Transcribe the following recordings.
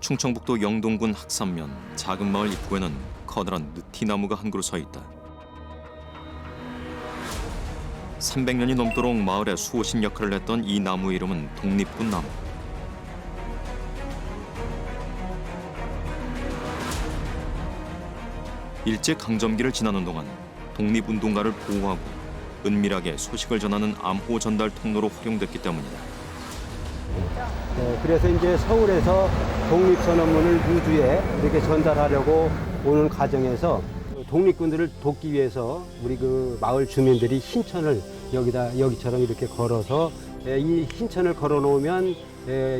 충청북도 영동군 학산면 작은 마을 입구에는 커다란 느티나무가 한 그루 서 있다. 300년이 넘도록 마을의 수호신 역할을 했던 이 나무의 이름은 독립군 나무. 일제 강점기를 지나는 동안 독립운동가를 보호하고 은밀하게 소식을 전하는 암호 전달 통로로 활용됐기 때문이다. 그래서 이제 서울에서 독립선언문을 무주에 이렇게 전달하려고 오는 과정에서 독립군들을 돕기 위해서 우리 그 마을 주민들이 흰천을 여기처럼 이렇게 걸어서 이 흰천을 걸어 놓으면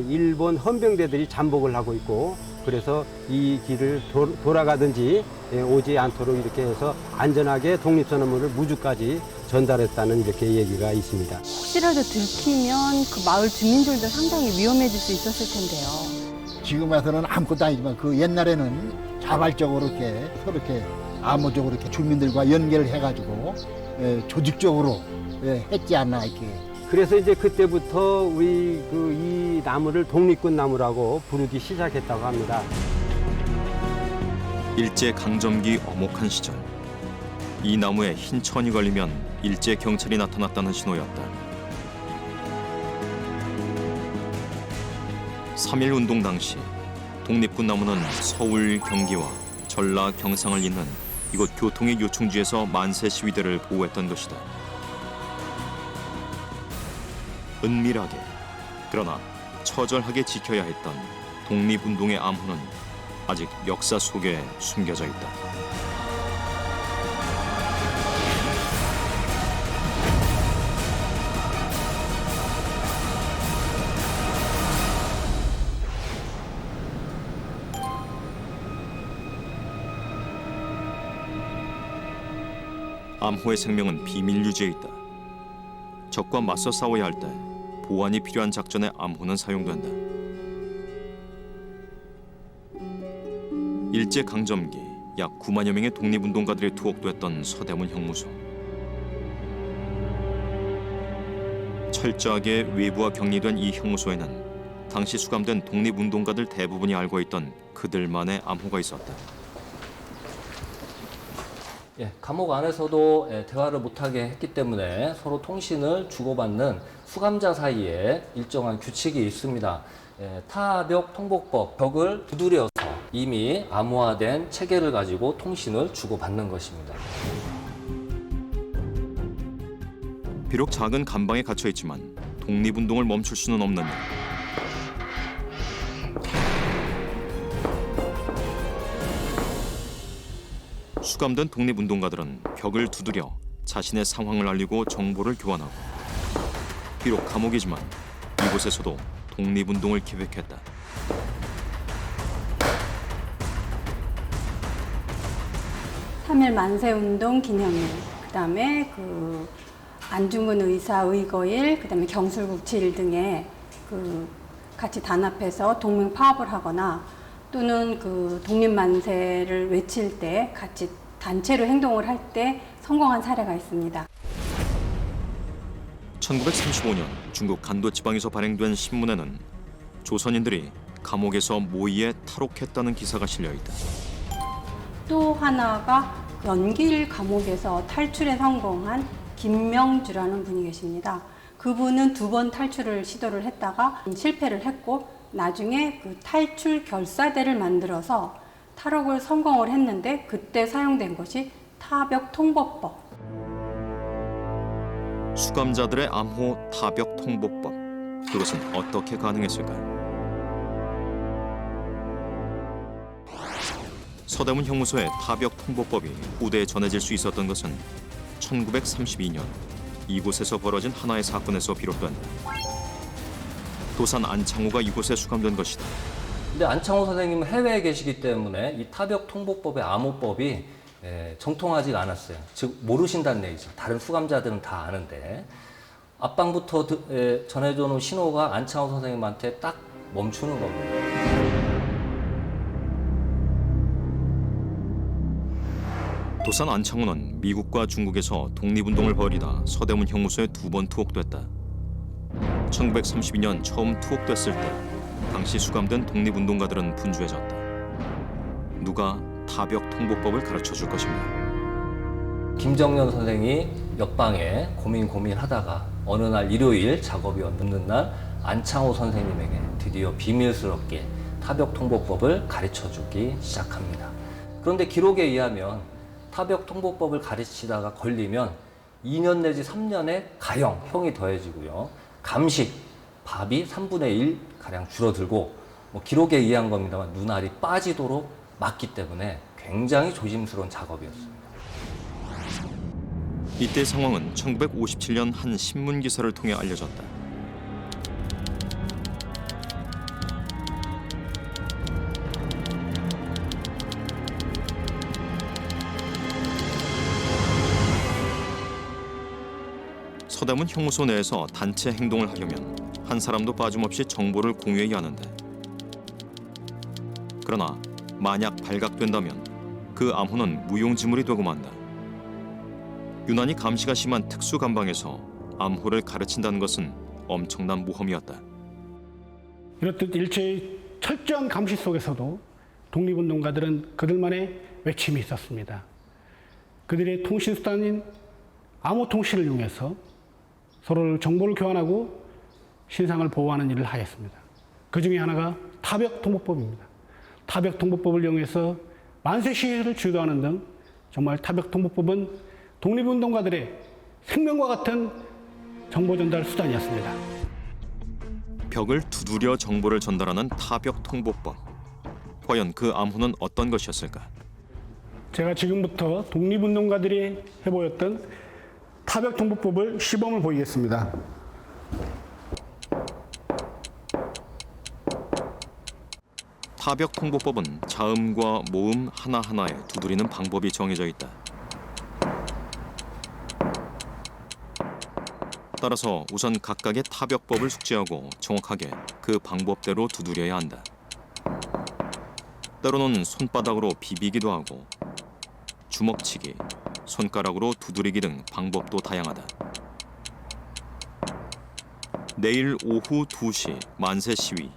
일본 헌병대들이 잠복을 하고 있고, 그래서 이 길을 돌아가든지 오지 않도록 이렇게 해서 안전하게 독립선언문을 무주까지 전달했다는 이렇게 얘기가 있습니다. 혹시라도 들키면 그 마을 주민들도 상당히 위험해질 수 있었을 텐데요. 지금 와서는 아무것도 아니지만 그 옛날에는 자발적으로 이렇게 서로 이렇게 암호적으로 이렇게 주민들과 연결을 해가지고 조직적으로 했지 않나 이렇게. 그래서 이제 그때부터 우리 이 나무를 독립군 나무라고 부르기 시작했다고 합니다. 일제 강점기 엄혹한 시절, 이 나무에 흰 천이 걸리면 일제 경찰이 나타났다는 신호였다. 3.1 운동 당시 독립군 나무는 서울, 경기와 전라, 경상을 잇는 이곳 교통의 요충지에서 만세 시위대를 보호했던 것이다. 은밀하게, 그러나 처절하게 지켜야 했던 독립운동의 암호는 아직 역사 속에 숨겨져 있다. 암호의 생명은 비밀 유지에 있다. 적과 맞서 싸워야 할 때 보안이 필요한 작전에 암호는 사용된다. 일제 강점기 약 9만여 명의 독립운동가들이 투옥됐던 서대문 형무소. 철저하게 외부와 격리된 이 형무소에는 당시 수감된 독립운동가들 대부분이 알고 있던 그들만의 암호가 있었다. 감옥 안에서도 대화를 못하게 했기 때문에 서로 통신을 주고받는 수감자 사이에 일정한 규칙이 있습니다. 타벽 통보법, 벽을 두드려서 이미 암호화된 체계를 가지고 통신을 주고받는 것입니다. 비록 작은 감방에 갇혀 있지만 독립운동을 멈출 수는 없는 일. 수감된 독립운동가들은 벽을 두드려 자신의 상황을 알리고 정보를 교환하고, 비록 감옥이지만 이곳에서도 독립운동을 기획했다. (3.1) 만세운동 기념일, 그다음에 안중근 의사 의거일, 그다음에 경술국치일 등에 같이 단합해서 동맹 파업을 하거나 또는 독립만세를 외칠 때 같이 단체로 행동을 할 때 성공한 사례가 있습니다. 1935년 중국 간도 지방에서 발행된 신문에는 조선인들이 감옥에서 모의에 탈옥했다는 기사가 실려 있다. 또 하나가 연길 감옥에서 탈출에 성공한 김명주라는 분이 계십니다. 그분은 2번 탈출을 시도를 했다가 실패를 했고, 나중에 탈출 결사대를 만들어서 탈옥을 성공을 했는데, 그때 사용된 것이 타벽 통보법. 수감자들의 암호 타벽 통보법. 그것은 어떻게 가능했을까? 서대문 형무소의 타벽 통보법이 후대에 전해질 수 있었던 것은 1932년 이곳에서 벌어진 하나의 사건에서 비롯된다. 도산 안창호가 이곳에 수감된 것이다. 근데 안창호 선생님은 해외에 계시기 때문에 이 타벽 통보법의 암호법이 정통하지가 않았어요. 즉 모르신다는 얘기죠. 다른 수감자들은 다 아는데 앞방부터 전해져 놓은 신호가 안창호 선생님한테 딱 멈추는 겁니다. 도산 안창호는 미국과 중국에서 독립운동을 벌이다 서대문 형무소에 2번 투옥됐다. 1932년 처음 투옥됐을 때 당시 수감된 독립운동가들은 분주해졌다. 누가 타벽 통보법을 가르쳐 줄 것인가? 김정년 선생이 옆방에 고민하다가 어느 날 일요일 작업이 없는 날 안창호 선생님에게 드디어 비밀스럽게 타벽 통보법을 가르쳐 주기 시작합니다. 그런데 기록에 의하면 타벽 통보법을 가르치다가 걸리면 2년 내지 3년의 가형, 형이 더해지고요. 감식, 밥이 3분의 1 가량 줄어들고 기록에 의한 겁니다만 눈알이 빠지도록 막기 때문에 굉장히 조심스러운 작업이었습니다. 이때 상황은 1957년 한 신문 기사를 통해 알려졌다. 서대문 형무소 내에서 단체 행동을 하려면 한 사람도 빠짐없이 정보를 공유해야 하는데, 그러나 만약 발각된다면 그 암호는 무용지물이 되고 만다. 유난히 감시가 심한 특수 감방에서 암호를 가르친다는 것은 엄청난 모험이었다. 이렇듯 일체의 철저한 감시 속에서도 독립운동가들은 그들만의 외침이 있었습니다. 그들의 통신수단인 암호통신을 이용해서 서로 정보를 교환하고 신상을 보호하는 일을 하였습니다. 그 중에 하나가 타벽통보법입니다. 타벽통보법을 이용해서 만세 시위를 주도하는 등 정말 타벽통보법은 독립운동가들의 생명과 같은 정보 전달 수단이었습니다. 벽을 두드려 정보를 전달하는 타벽 통보법. 과연 그 암호는 어떤 것이었을까? 제가 지금부터 독립운동가들이 해보였던 타벽통보법을 시범을 보이겠습니다. 타벽 통보법은 자음과 모음 하나하나에 두드리는 방법이 정해져 있다. 따라서 우선 각각의 타벽법을 숙지하고 정확하게 그 방법대로 두드려야 한다. 때로는 손바닥으로 비비기도 하고 주먹치기, 손가락으로 두드리기 등 방법도 다양하다. 내일 오후 2시 만세 시위.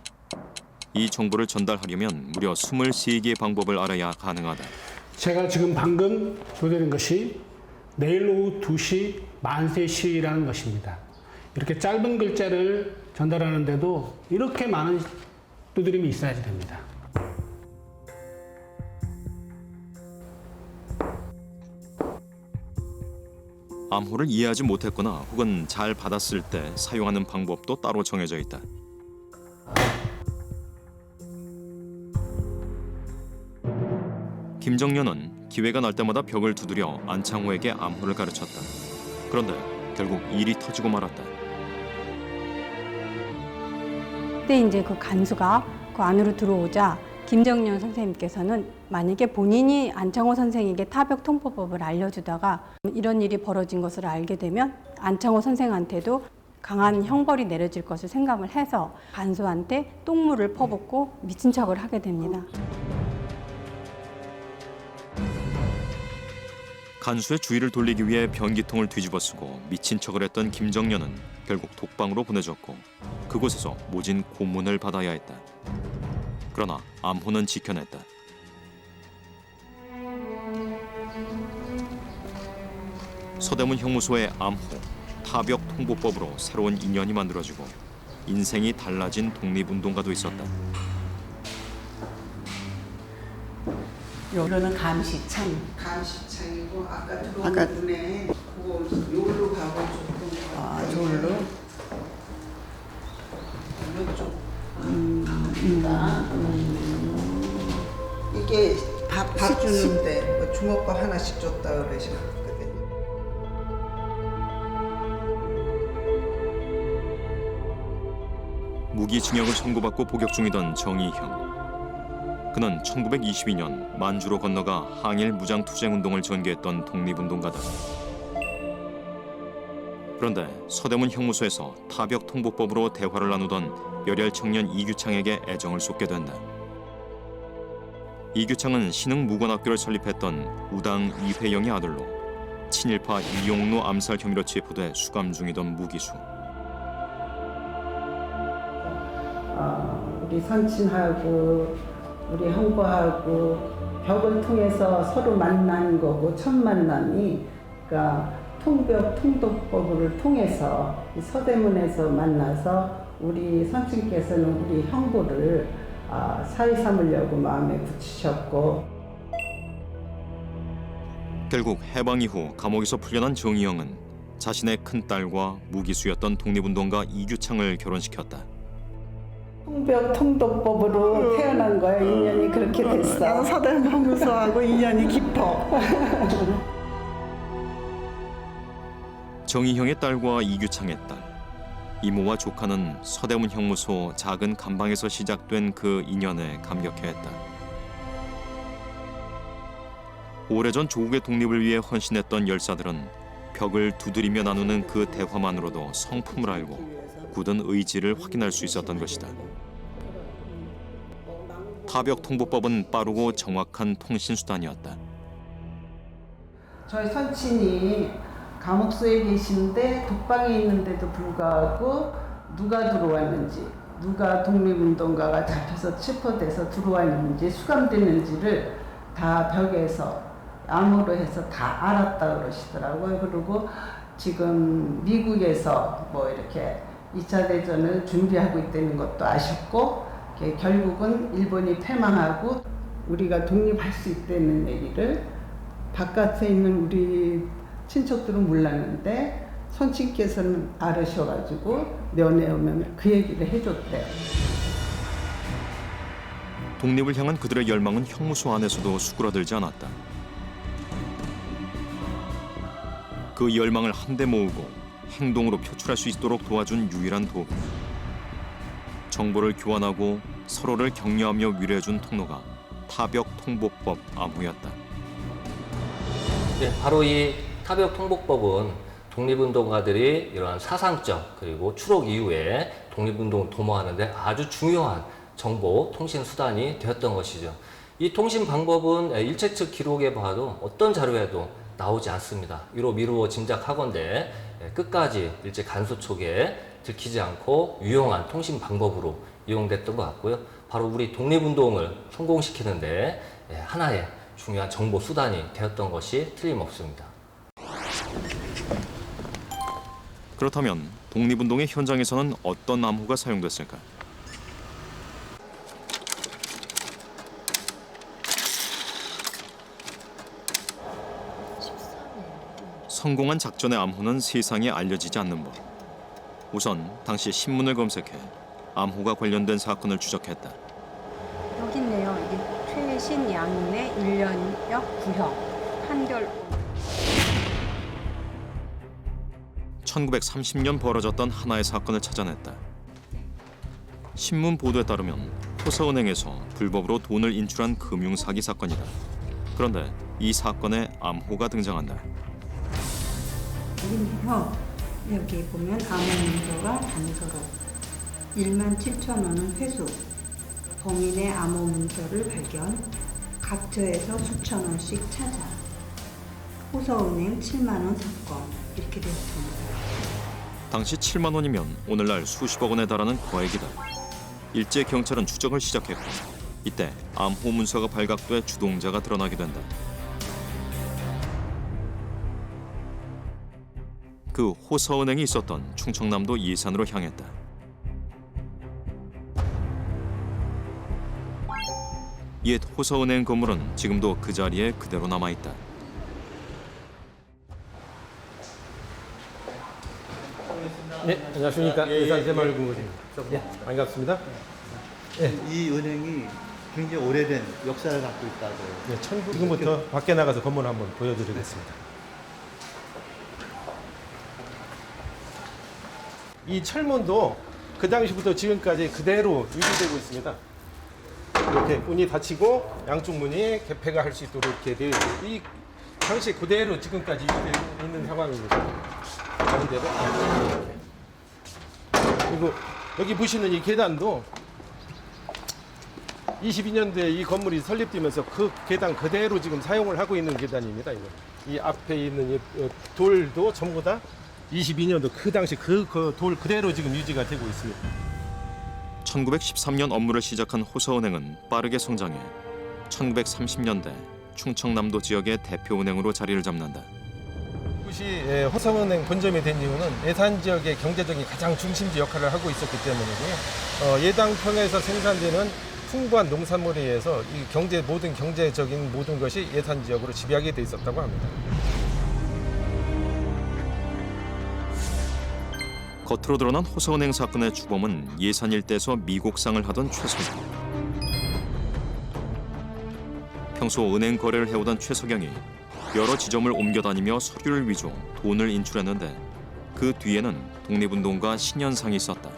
이 정보를 전달하려면 무려 23개의 방법을 알아야 가능하다. 제가 지금 방금 보여드린 것이 내일 오후 2시 만세 시위라는 것입니다. 이렇게 짧은 글자를 전달하는데도 이렇게 많은 두드림이 있어야지 됩니다. 암호를 이해하지 못했거나 혹은 잘 받았을 때 사용하는 방법도 따로 정해져 있다. 김정년은 기회가 날 때마다 벽을 두드려 안창호에게 암호를 가르쳤다. 그런데 결국 일이 터지고 말았다. 그때 이제 그 간수가 그 안으로 들어오자 김정년 선생님께서는 만약에 본인이 안창호 선생에게 타벽 통보법을 알려주다가 이런 일이 벌어진 것을 알게 되면 안창호 선생한테도 강한 형벌이 내려질 것을 생각을 해서 간수한테 똥물을 퍼붓고 미친 척을 하게 됩니다. 간수의 주의를 돌리기 위해 변기통을 뒤집어쓰고 미친 척을 했던 김정년은 결국 독방으로 보내졌고 그곳에서 모진 고문을 받아야 했다. 그러나 암호는 지켜냈다. 서대문 형무소의 암호, 타벽 통보법으로 새로운 인연이 만들어지고 인생이 달라진 독립운동가도 있었다. 여기는 감시창. 감시창이고 아까 들어온 분에 그거 요로 가고 줬던 거. 아, 저걸로? 이쪽. 이게 밥 주는데 그 주먹밥 하나씩 줬다 그러셨거든요. 무기징역을 선고받고 복역 중이던 정의형. 그는 1922년 만주로 건너가 항일 무장투쟁운동을 전개했던 독립운동가다. 그런데 서대문 형무소에서 타벽 통보법으로 대화를 나누던 열혈 청년 이규창에게 애정을 쏟게 된다. 이규창은 신흥무관학교를 설립했던 우당 이회영의 아들로 친일파 이용루 암살 혐의로 체포돼 수감 중이던 무기수. 우리 선친하고 우리 형부하고 벽을 통해서 서로 만난 거고 첫 만남이 그러니까 통벽 통독법을 통해서 이 서대문에서 만나서 우리 선친께서는 우리 형부를 사위 삼으려고 마음에 붙이셨고 결국 해방 이후 감옥에서 풀려난 정의영은 자신의 큰딸과 무기수였던 독립운동가 이규창을 결혼시켰다. 통벽 통독법으로 태어난 거야. 인연이 그렇게 됐어. 서대문 형무소하고 인연이 깊어. 정의형의 딸과 이규창의 딸, 이모와 조카는 서대문 형무소 작은 감방에서 시작된 그 인연에 감격해했다. 오래전 조국의 독립을 위해 헌신했던 열사들은 벽을 두드리며 나누는 그 대화만으로도 성품을 알고 굳은 의지를 확인할 수 있었던 것이다. 타벽 통보법은 빠르고 정확한 통신수단이었다. 저희 선친이 감옥소에 계신데 독방에 있는데도 불구하고 누가 들어왔는지, 누가 독립운동가가 잡혀서 체포돼서 들어왔는지, 수감됐는지를 다 벽에서 암호로 해서 다 알았다 그러시더라고요. 그리고 지금 미국에서 뭐 이렇게 2차 대전을 준비하고 있다는 것도 아셨고, 결국은 일본이 패망하고 우리가 독립할 수 있다는 얘기를 바깥에 있는 우리 친척들은 몰랐는데 선친께서는 알으셔가지고 면회 오면 그 얘기를 해줬대요. 독립을 향한 그들의 열망은 형무소 안에서도 수그러들지 않았다. 그 열망을 한데 모으고 행동으로 표출할 수 있도록 도와준 유일한 도구. 정보를 교환하고 서로를 격려하며 위로해준 통로가 타벽 통보법 암호였다. 네, 바로 이 타벽 통보법은 독립운동가들이 이러한 사상적 그리고 추록 이후에 독립운동을 도모하는 데 아주 중요한 정보 통신 수단이 되었던 것이죠. 이 통신 방법은 일제 측 기록에 봐도 어떤 자료에도 나오지 않습니다. 위로 미루어 짐작하건대 끝까지 일제 간수 촉에 들키지 않고 유용한 통신 방법으로 이용됐던 것 같고요. 바로 우리 독립운동을 성공시키는데 하나의 중요한 정보 수단이 되었던 것이 틀림없습니다. 그렇다면 독립운동의 현장에서는 어떤 암호가 사용됐을까? 성공한 작전의 암호는 세상에 알려지지 않는 법. 우선 당시 신문을 검색해 암호가 관련된 사건을 추적했다. 여기 있네요. 이게 최신 양인의 1년역 구형 판결. 1930년 벌어졌던 하나의 사건을 찾아냈다. 신문 보도에 따르면 호서은행에서 불법으로 돈을 인출한 금융사기 사건이다. 그런데 이 사건에 암호가 등장한다. 여기는요. 여기 보면 암호 문서가 단서로 17,000원은 회수, 범인의 암호 문서를 발견, 각처에서 수천 원씩 찾아, 호서은행 7만 원 사건 이렇게 되었습니다. 당시 7만 원이면 오늘날 수십억 원에 달하는 거액이다. 일제 경찰은 추적을 시작했고 이때 암호 문서가 발각돼 주동자가 드러나게 된다. 그 호서은행이 있었던 충청남도 예산으로 향했다. 옛 호서은행 건물은 지금도 그 자리에 그대로 남아있다. 네, 안녕하십니까. 예산새마을금고입니다. 예, 반갑습니다. 이 은행이 굉장히 오래된 역사를 갖고 있다고. 네, 지금부터 밖에 나가서 건물 한번 보여드리겠습니다. 이 철문도 그 당시부터 지금까지 그대로 유지되고 있습니다. 이렇게 문이 닫히고 양쪽 문이 개폐가 할 수 있도록 이렇게 되어 있고 이 당시 그대로 지금까지 유지되고 있는 상황입니다. 가운데로 그리고 여기 보시는 이 계단도 22년도에 이 건물이 설립되면서 그 계단 그대로 지금 사용을 하고 있는 계단입니다. 이거. 이 앞에 있는 이 돌도 전부 다 22년도 그 당시 그 돌 그대로 지금 유지가 되고 있습니다. 1913년 업무를 시작한 호서은행은 빠르게 성장해 1930년대 충청남도 지역의 대표은행으로 자리를 잡는다. 이곳이 호서은행 본점이 된 이유는 예산 지역의 경제적인 가장 중심지 역할을 하고 있었기 때문이고요. 예당평에서 생산되는 풍부한 농산물에 의해서 이 모든 경제적인 모든 것이 예산 지역으로 지배하게 돼 있었다고 합니다. 겉으로 드러난 호서은행 사건의 주범은 예산 일대에서 미곡상을 하던 최석영. 평소 은행 거래를 해오던 최석영이 여러 지점을 옮겨다니며 서류를 위조, 돈을 인출했는데 그 뒤에는 독립운동가 신현상이 있었다.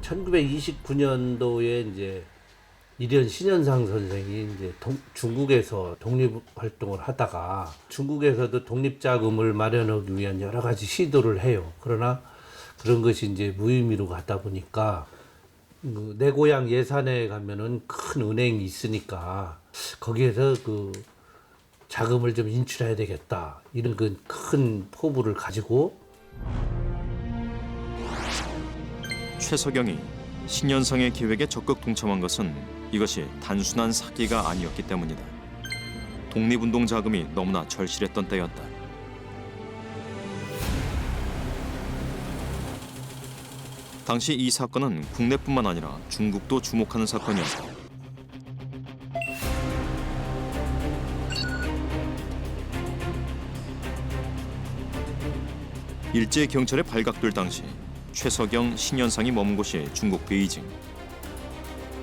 1929년도에 이제 이련 신현상 선생이 이제 중국에서 독립 활동을 하다가 중국에서도 독립 자금을 마련하기 위한 여러 가지 시도를 해요. 그러나 그런 것이 이제 무의미로 가다 보니까 내 고향 예산에 가면은 큰 은행이 있으니까 거기에서 그 자금을 좀 인출해야 되겠다. 이런 그 큰 포부를 가지고 최석영이 신현상의 계획에 적극 동참한 것은 이것이 단순한 사기가 아니었기 때문이다. 독립운동 자금이 너무나 절실했던 때였다. 당시 이 사건은 국내뿐만 아니라 중국도 주목하는 사건이었다. 일제 경찰에 발각될 당시 최석영, 신현상이 머문 곳이 중국 베이징.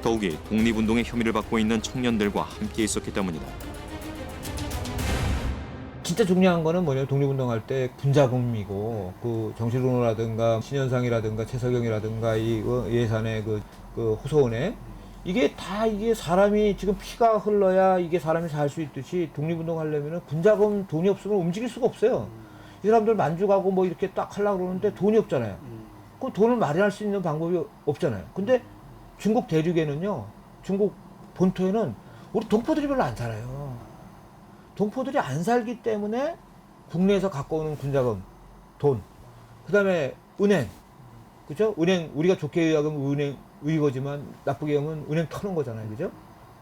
더욱이 독립운동의 혐의를 받고 있는 청년들과 함께 있었기 때문이다. 진짜 중요한 거는 뭐냐면 독립운동할 때 군자금이고 그 정실운호라든가 신현상이라든가 최석영이라든가 이 예산의 그 호서은행 이게 사람이 지금 피가 흘러야 이게 사람이 살 수 있듯이 독립운동 하려면은 군자금 돈이 없으면 움직일 수가 없어요. 이 사람들 만주가고 뭐 이렇게 딱 하려고 그러는데 돈이 없잖아요. 그럼 돈을 마련할 수 있는 방법이 없잖아요. 근데 중국 대륙에는요, 중국 본토에는 우리 동포들이 별로 안 살아요. 동포들이 안 살기 때문에 국내에서 갖고 오는 군자금, 돈, 그 다음에 은행, 그죠? 은행, 우리가 좋게 의하면 은행 의거지만 나쁘게 하면 은행 터는 거잖아요. 그죠?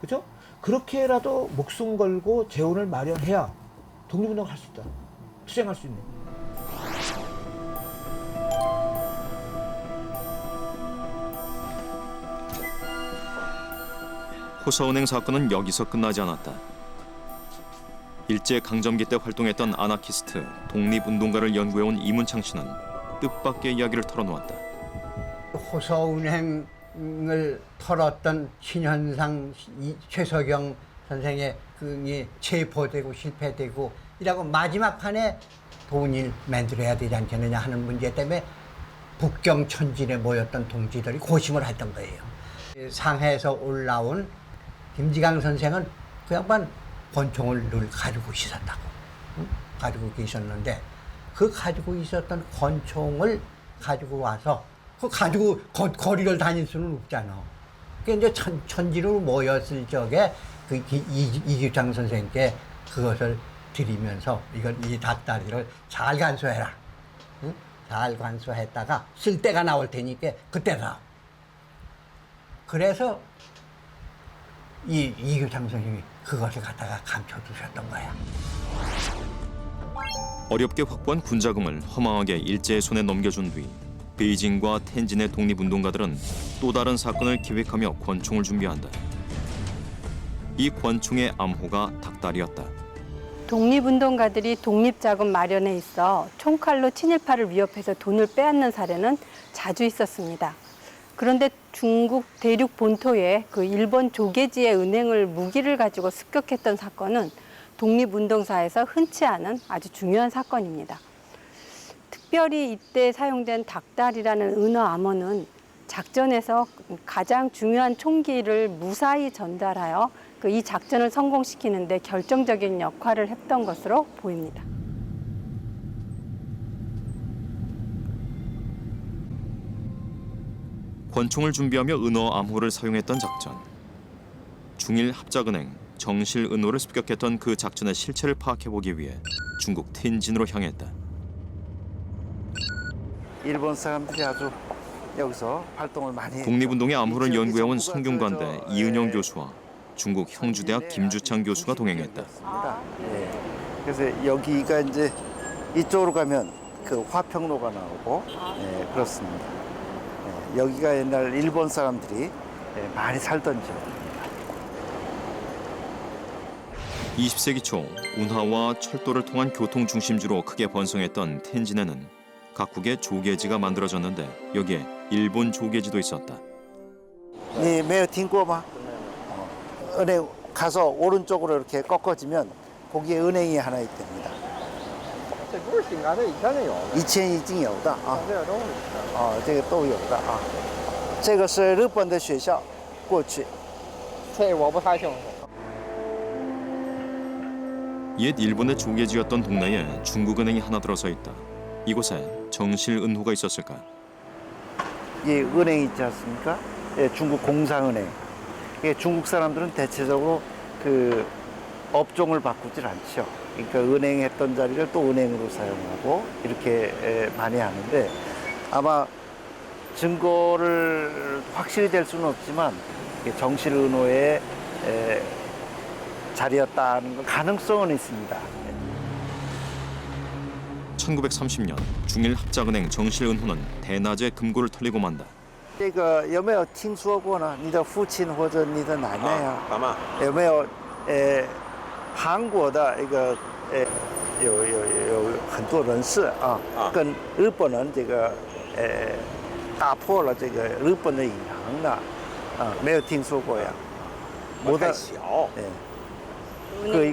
그죠? 그렇게라도 목숨 걸고 재원을 마련해야 독립운동을 할 수 있다. 투쟁할 수 있는. 호서은행 사건은 여기서 끝나지 않았다. 일제 강점기 때 활동했던 아나키스트, 독립운동가를 연구해온 이문창 씨는 뜻밖의 이야기를 털어놓았다. 호서은행을 털었던 신현상, 최석영 선생의 그게 체포되고 실패되고 이라고 마지막 판에 돈을 만들어야 되지 않겠느냐 하는 문제 때문에 북경 천진에 모였던 동지들이 고심을 했던 거예요. 상해에서 올라온 김지강 선생은 그 양반 권총을 늘 가지고 있었다고. 가지고 계셨는데 그 가지고 있었던 권총을 가지고 와서 그 가지고 거리를 다닐 수는 없잖아. 그러니까 이제 천지로 모였을 적에 그 이규창 선생께 그것을 드리면서 이 닭다리를 잘 간수해라. 응? 잘 간수했다가 쓸 때가 나올 테니까 그때다. 그래서 이규창 선생님이 그것을 갖다가 감춰두셨던 거야. 어렵게 확보한 군자금을 허망하게 일제의 손에 넘겨준 뒤 베이징과 텐진의 독립운동가들은 또 다른 사건을 기획하며 권총을 준비한다. 이 권총의 암호가 닭다리였다. 독립운동가들이 독립자금 마련에 있어 총칼로 친일파를 위협해서 돈을 빼앗는 사례는 자주 있었습니다. 그런데 중국 대륙 본토에 그 일본 조계지의 은행을 무기를 가지고 습격했던 사건은 독립운동사에서 흔치 않은 아주 중요한 사건입니다. 특별히 이때 사용된 닭다리라는 은어 암호는 작전에서 가장 중요한 총기를 무사히 전달하여 이 작전을 성공시키는 데 결정적인 역할을 했던 것으로 보입니다. 권총을 준비하며 은어 암호를 사용했던 작전. 중일 합작은행 정실은호를 습격했던 그 작전의 실체를 파악해보기 위해 중국 텐진으로 향했다. 일본 사람들이 아주 여기서 활동을 많이 했죠. 독립운동의 암호를 연구해온 중국에서 성균관대 이은영 교수와 중국 형주대학 김주창 교수가 동행했다. 예. 그래서 여기가 이제 이쪽으로 가면 그 화평로가 나오고 예, 그렇습니다. 예, 여기가 옛날 일본 사람들이 예, 많이 살던 지역입니다. 20세기 초 운하와 철도를 통한 교통 중심지로 크게 번성했던 텐진에는 각국의 조개지가 만들어졌는데 여기에 일본 조개지도 있었다. 네, 매우 딩꼬마. 은행 가서 오른쪽으로 이렇게 꺾어지면 거기에 은행이 하나 있답니다. 以前已经有的啊，这个都有的啊。这个是日本的学校过去。这我不太清楚。 옛 일본의 조개지였던 동네에 중국은행이 하나 들어서 있다. 이곳에 정실은호가 있었을까? 이 은행 있지 않습니까? 예, 중국 공상은행. 예, 중국 사람들은 대체적으로 그 업종을 바꾸질 않죠. 그러니까 은행했던 자리를 또 은행으로 사용하고 이렇게 많이 하는데 아마 증거를 확실히 될 수는 없지만 정실은호의 자리였다는 가능성은 있습니다. 1930년 중일 합작은행 정실은호는 대낮에 금고를 털리고 만다. 这个有没有听说过呢？你的父亲或者你的奶奶呀？有没有韩国的一个有很多人士啊，跟日本人这个打破了这个日本的银行的啊，没有听说过呀？我太小。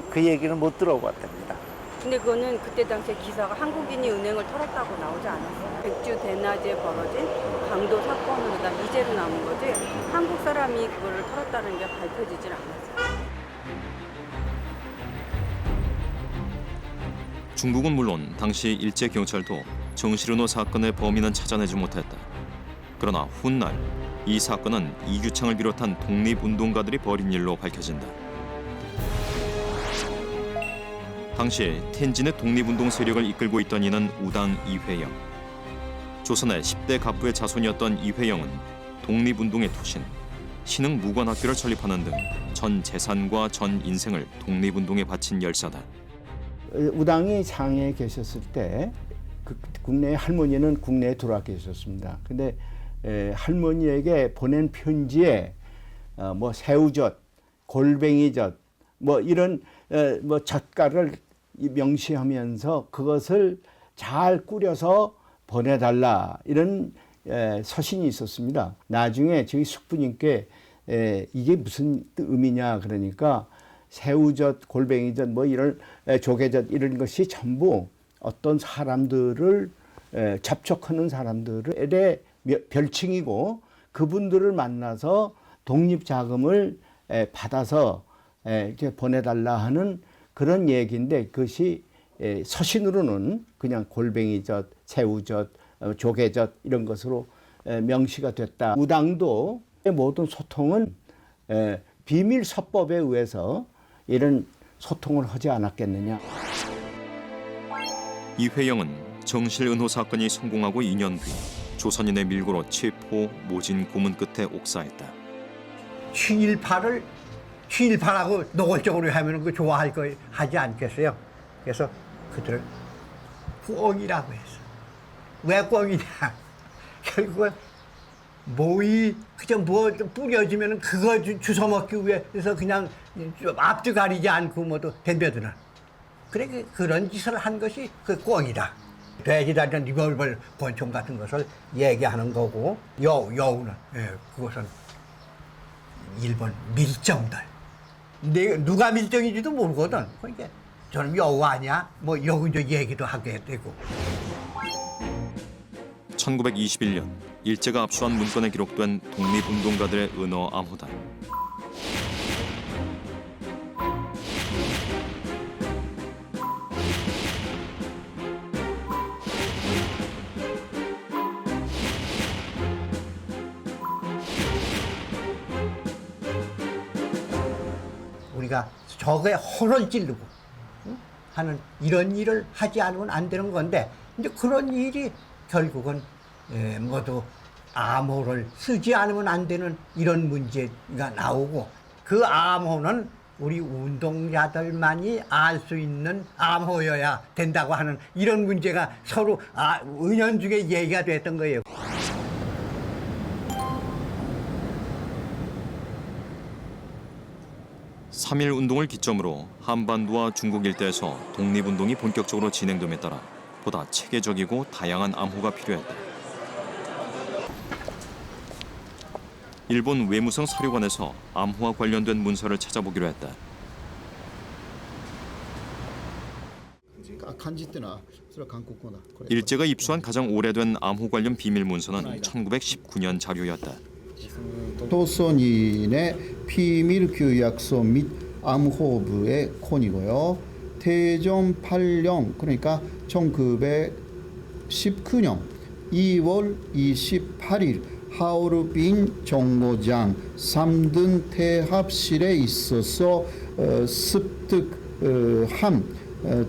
그 얘기는 못 들어봤답니다. 근데 그거는 그때 당시에 기사가 한국인이 은행을 털었다고 나오지 않았어요. 백주 대낮에 벌어진 강도 사건으로 다 이재로 남은 거지 한국 사람이 그거를 털었다는 게 밝혀지질 않았어요. 중국은 물론 당시 일제 경찰도 정실은호 사건의 범인은 찾아내지 못했다. 그러나 훗날 이 사건은 이규창을 비롯한 독립운동가들이 벌인 일로 밝혀진다. 당시 텐진의 독립운동 세력을 이끌고 있던 이는 우당 이회영. 조선의 10대 갑부의 자손이었던 이회영은 독립운동의 투신, 신흥 무관학교를 설립하는 등 전 재산과 전 인생을 독립운동에 바친 열사다. 우당이 장에 계셨을 때 그 국내 할머니는 국내에 돌아와 계셨습니다. 근데 할머니에게 보낸 편지에 뭐 새우젓, 골뱅이젓 뭐 이런 뭐 젓갈을 명시하면서 그것을 잘 꾸려서 보내달라 이런 서신이 있었습니다. 나중에 저희 숙부님께 이게 무슨 의미냐 그러니까 새우젓, 골뱅이젓 뭐 이런 조개젓 이런 것이 전부 어떤 사람들을 접촉하는 사람들의 별칭이고 그분들을 만나서 독립자금을 받아서 이렇게 보내달라 하는 그런 얘기인데 그것이 서신으로는 그냥 골뱅이젓, 새우젓, 조개젓 이런 것으로 명시가 됐다. 우당도 모든 소통은 비밀 서법에 의해서 이런 소통을 하지 않았겠느냐. 이회영은 정실은호 사건이 성공하고 2년 뒤 조선인의 밀고로 체포, 모진 고문 끝에 옥사했다. 친일파라고 노골적으로 하면 그 좋아할 거 하지 않겠어요. 그래서 그들을 꿩이라고 했어. 왜 꿩이냐? 결국은 모이 그저 뭐 뿌려지면 그거 주워 먹기 위해서 그냥 앞뒤 가리지 않고 뭐도 덤벼드는. 그래 그런 짓을 한 것이 그 꿩이다. 돼지다리는 리벌벌 권총 같은 것을 얘기하는 거고 여우는 그것은 일본 밀정들. 누가 밀정인지도 모르거든. 그러니까 저는 여우 아니야? 뭐 여기저기 얘기도 하게 되고. 1921년 일제가 압수한 문건에 기록된 독립운동가들의 은어 암호다. 우리가 저거에 혼을 찌르고 하는 이런 일을 하지 않으면 안 되는 건데 이제 그런 일이 결국은 모두 암호를 쓰지 않으면 안 되는 이런 문제가 나오고, 그 암호는 우리 운동자들만이 알 수 있는 암호여야 된다고 하는 이런 문제가 서로 은연중에 얘기가 됐던 거예요. 삼일 운동을 기점으로 한반도와 중국 일대에서 독립운동이 본격적으로 진행됨에 따라 보다 체계적이고 다양한 암호가 필요했다. 일본 외무성 사료관에서 암호와 관련된 문서를 찾아보기로 했다. 일제가 입수한 가장 오래된 암호 관련 비밀 문서는 1919년 자료였다. 조선인의 비밀교약서 및 암호부의 콘이고요. 태종 8년, 그러니까 1919년 2월 28일 하얼빈 정거장 3등 태합실에 있어서 습득한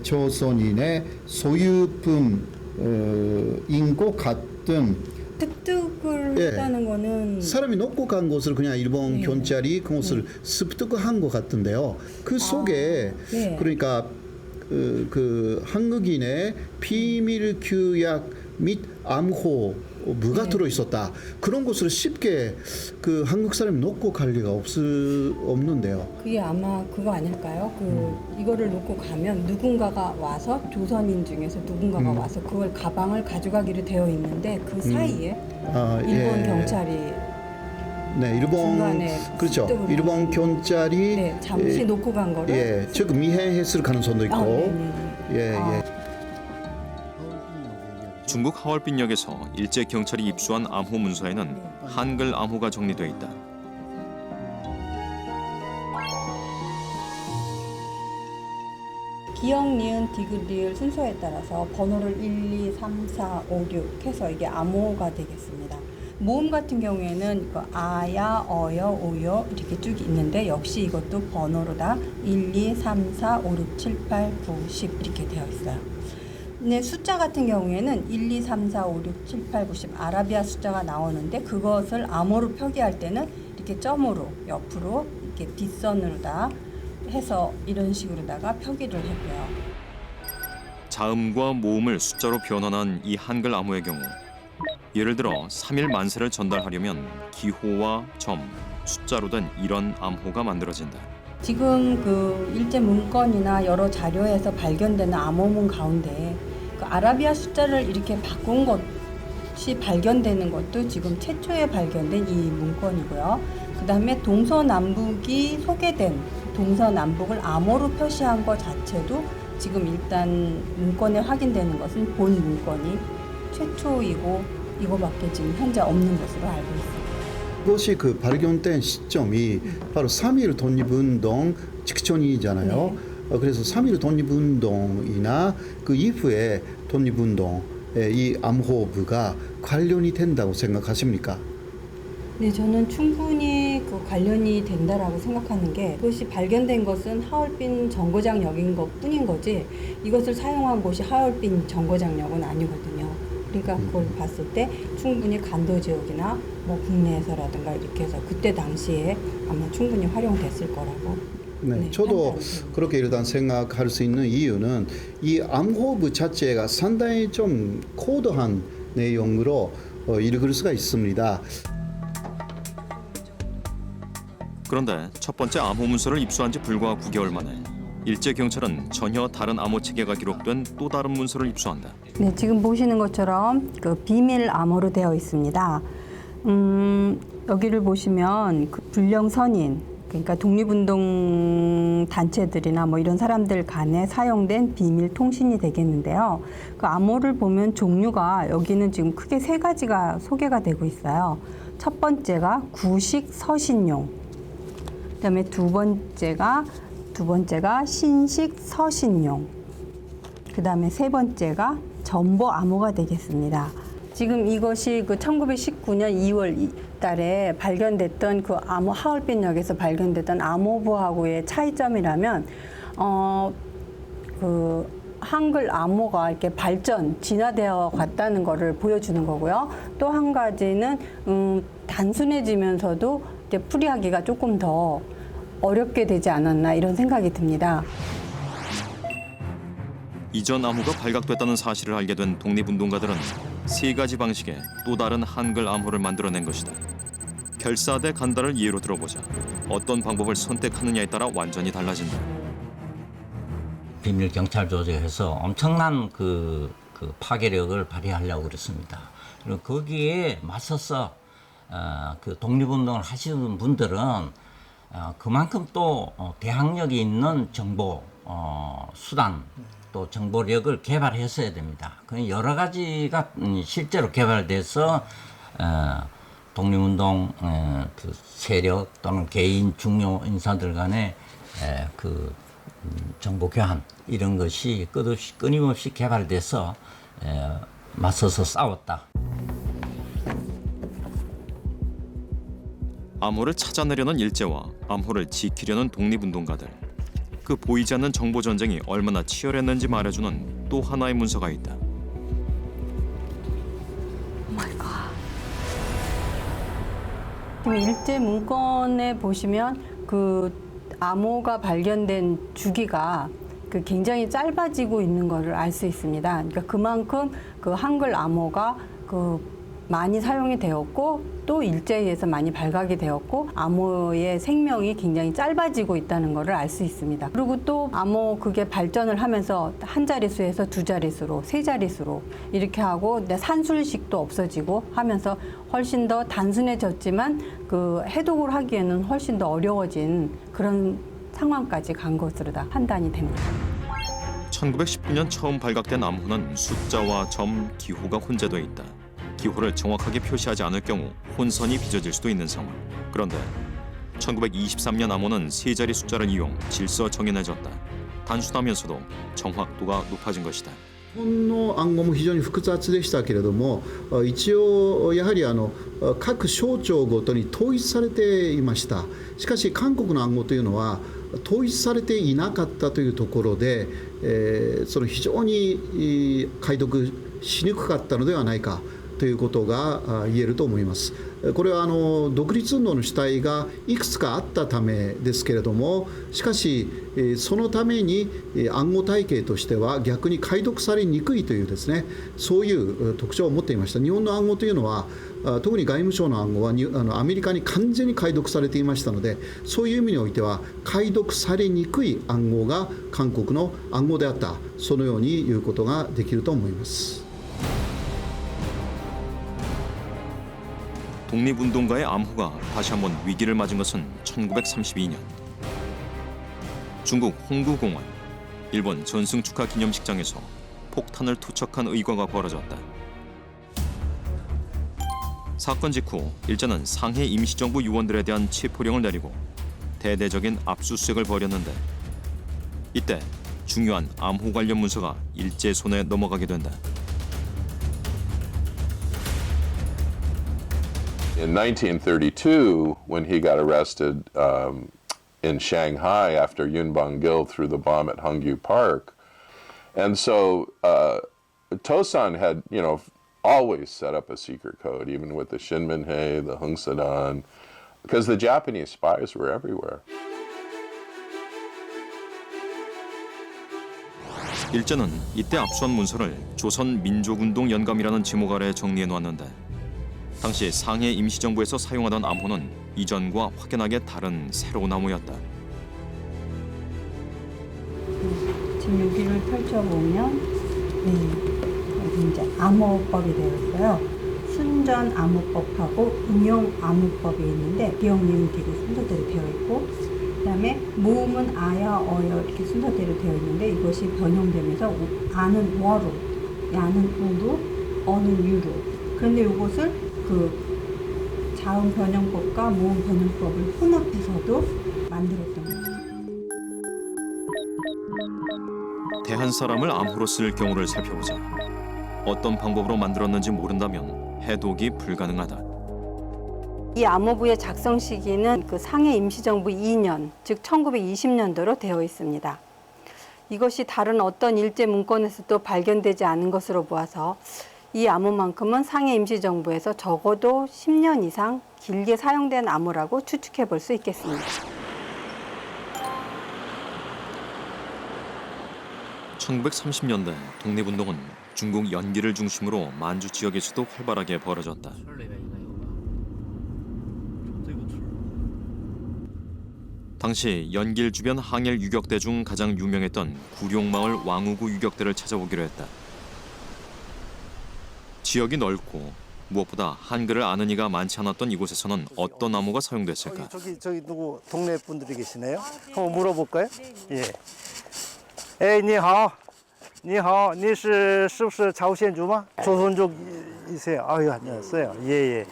조선인의 소유품인 것 같은. 습득을 했다는 거는 사람이 놓고 간 것을 그냥 일본 경찰이 그것을 습득한 것 같은데요. 그 속에 그러니까 그 한국인의 비밀 규약 및 암호부가 들어 있었다. 그런 것을 쉽게 그 한국 사람이 놓고 갈 리가 없는데요. 그게 아마 그거 아닐까요? 이거를 놓고 가면 누군가가 와서 조선인 중에서 누군가가 와서 그걸 가방을 가져가기로 되어 있는데 그 사이에 일본 경찰이 일본 그렇죠. 일본 경찰이 잠시 놓고 간 거를 즉 미행했을 가능성도 있고. 중국 하얼빈역에서 일제 경찰이 입수한 암호 문서에는 한글 암호가 정리되어 있다. 기역, 니은, 디귿, 리을 순서에 따라서 번호를 1, 2, 3, 4, 5, 6 해서 이게 암호가 되겠습니다. 모음 같은 경우에는 아야, 어여, 오여 이렇게 쭉 있는데 역시 이것도 번호로 다 1, 2, 3, 4, 5, 6, 7, 8, 9, 10 이렇게 되어 있어요. 근데 숫자 같은 경우에는 1, 2, 3, 4, 5, 6, 7, 8, 9, 10 아라비아 숫자가 나오는데 그것을 암호로 표기할 때는 이렇게 점으로 옆으로 이렇게 빗선으로 다 해서 이런 식으로다가 표기를 했고요. 자음과 모음을 숫자로 변환한 이 한글 암호의 경우 예를 들어 3일 만세를 전달하려면 기호와 점, 숫자로 된 이런 암호가 만들어진다. 지금 그 일제 문건이나 여러 자료에서 발견되는 암호문 가운데 그 아라비아 숫자를 이렇게 바꾼 것이 발견되는 것도 지금 최초에 발견된 이 문건이고요. 그 다음에 동서남북이 소개된 동서남북을 암호로 표시한 것 자체도 지금 일단 문건에 확인되는 것은 본 문건이 최초이고 이거밖에 지금 현재 없는 것으로 알고 있습니다. 그것이 그 발견된 시점이 바로 3.1 독립운동 직전이잖아요. 그래서 3.1 독립운동이나 그 이후에 독립운동에 이 암호부가 관련이 된다고 생각하십니까? 네, 저는 충분히 그 관련이 된다라고 생각하는 게 그것이 발견된 것은 하얼빈 정거장역인 것 뿐인 거지 이것을 사용한 곳이 하얼빈 정거장역은 아니거든요. 그러니까 그걸 봤을 때 충분히 간도 지역이나 뭐 국내에서라든가 이렇게 해서 그때 당시에 아마 충분히 활용됐을 거라고. 저도 그렇게 일단 생각할 수 있는 이유는 이 암호부 자체가 상당히 좀 코드한 내용으로 읽을 수가 있습니다. 그런데 첫 번째 암호 문서를 입수한 지 불과 9개월 만에 일제 경찰은 전혀 다른 암호 체계가 기록된 또 다른 문서를 입수한다. 네, 지금 보시는 것처럼 그 비밀 암호로 되어 있습니다. 여기를 보시면 그 불령 선인, 그러니까 독립운동 단체들이나 뭐 이런 사람들 간에 사용된 비밀 통신이 되겠는데요. 그 암호를 보면 종류가 여기는 지금 크게 3가지가 소개가 되고 있어요. 첫 번째가 구식 서신용, 그다음에 두 번째가 신식 서신용, 그다음에 세 번째가 전보 암호가 되겠습니다. 지금 이것이 그 1919년 2월 달에 발견됐던 그 암호 하얼빈역에서 발견됐던 암호부하고의 차이점이라면 그 한글 암호가 이렇게 진화되어 갔다는 것을 보여주는 거고요. 또 한 가지는 단순해지면서도 이제 풀이하기가 조금 더 어렵게 되지 않았나 이런 생각이 듭니다. 이전 암호가 발각됐다는 사실을 알게 된 독립운동가들은 3가지 방식의 또 다른 한글 암호를 만들어낸 것이다. 결사대 간다를 예로 들어보자. 어떤 방법을 선택하느냐에 따라 완전히 달라진다. 비밀 경찰 조직에서 엄청난 그 파괴력을 발휘하려고 그랬습니다. 그리고 거기에 맞서서 그 독립운동을 하시는 분들은 그만큼 또 대항력이 있는 정보 수단 또 정보력을 개발했어야 됩니다. 그 여러 가지가 실제로 개발돼서 독립운동 그 세력 또는 개인 중요 인사들 간의 그 정보 교환 이런 것이 끊임없이 개발돼서 맞서서 싸웠다. 암호를 찾아내려는 일제와 암호를 지키려는 독립운동가들. 그 보이지 않는 정보 전쟁이 얼마나 치열했는지 말해주는 또 하나의 문서가 있다. 지금 일제 문건에 보시면 그 암호가 발견된 주기가 그 굉장히 짧아지고 있는 것을 알 수 있습니다. 그러니까 그만큼 그 한글 암호가 많이 사용이 되었고 또 일제에서 많이 발각이 되었고 암호의 생명이 굉장히 짧아지고 있다는 것을 알 수 있습니다. 그리고 또 암호 그게 발전을 하면서 한 자릿수에서 2자릿수로 3자릿수로 이렇게 하고 산술식도 없어지고 하면서 훨씬 더 단순해졌지만 그 해독을 하기에는 훨씬 더 어려워진 그런 상황까지 간 것으로 다 판단이 됩니다. 1919년 처음 발각된 암호는 숫자와 점, 기호가 혼재돼 있다. 기호를 정확하게 표시하지 않을 경우 혼선이 빚어질 수도 있는 상황. 그런데 1923년 암호는 3자리 숫자를 이용 질서 정연해졌다. 단순하면서도 정확도가 높아진 것이다. 日本の暗号も非常に複雑でしたけれども、一応やはり各省庁ごとに統一されていました。しかし韓国の暗号というのは統一されていなかったというところで、その非常に解読しにくかったのではないかということが言えると思います。これは独立運動の主体がいくつかあったためですけれども、しかしそのために暗号体系としては逆に解読されにくいというですね、そういう特徴を持っていました。日本の暗号というのは特に外務省の暗号はアメリカに完全に解読されていましたので、そういう意味においては解読されにくい暗号が韓国の暗号であった、そのように言うことができると思います。 독립운동가의 암호가 다시 한번 위기를 맞은 것은 1932년. 중국 홍구공원, 일본 전승 축하 기념식장에서 폭탄을 투척한 의과가 벌어졌다. 사건 직후 일제는 상해 임시정부 요원들에 대한 체포령을 내리고 대대적인 압수수색을 벌였는데 이때 중요한 암호 관련 문서가 일제 손에 넘어가게 된다. In 1932, when he got arrested in Shanghai after Yun Bang-gil threw the bomb at Hongyu Park, and so Tosan had, always set up a secret code, even with the Shinminhei, the Hungsadan, because the Japanese spies were everywhere. 일제는 이때 압수한 문서를 조선민족운동 연감이라는 제목 아래 정리해 놓았는데 당시 상해 임시정부에서 사용하던 암호는 이전과 확연하게 다른 새로운 암호였다. 지금 여기를 펼쳐보면 여기 이제 암호법이 되어 있어요. 순전 암호법하고 응용 암호법이 있는데 기억, 니은, 디귿 순서대로 되어 있고 그다음에 모음은 아야, 어여 이렇게 순서대로 되어 있는데 이것이 변형되면서 아는 워로, 야는 우로, 어는 유로. 그런데 이것을 그 자음 변형법과 모음 변형법을 혼합해서도 만들었던 거죠. 대한 사람을 암호로 쓸 경우를 살펴보자. 어떤 방법으로 만들었는지 모른다면 해독이 불가능하다. 이 암호부의 작성 시기는 그 상해 임시정부 2년, 즉 1920년도로 되어 있습니다. 이것이 다른 어떤 일제 문건에서도 발견되지 않은 것으로 보아서 이 암호만큼은 상해 임시정부에서 적어도 10년 이상 길게 사용된 암호라고 추측해 볼 수 있겠습니다. 1930년대 독립운동은 중국 연길을 중심으로 만주 지역에서도 활발하게 벌어졌다. 당시 연길 주변 항일 유격대 중 가장 유명했던 구룡마을 왕우구 유격대를 찾아보기로 했다. 지역이 넓고 무엇보다 한글을 아는 이가 많지 않았던 이곳에서는 어떤 암호가 사용됐을까? 저기 누구 동네 분들이 계시네요? 한번 물어볼까요? 예. 에이, 你好,你好,你是不是朝鲜族吗? 조선족이세요? 아유, 안녕하세요. 예, 예.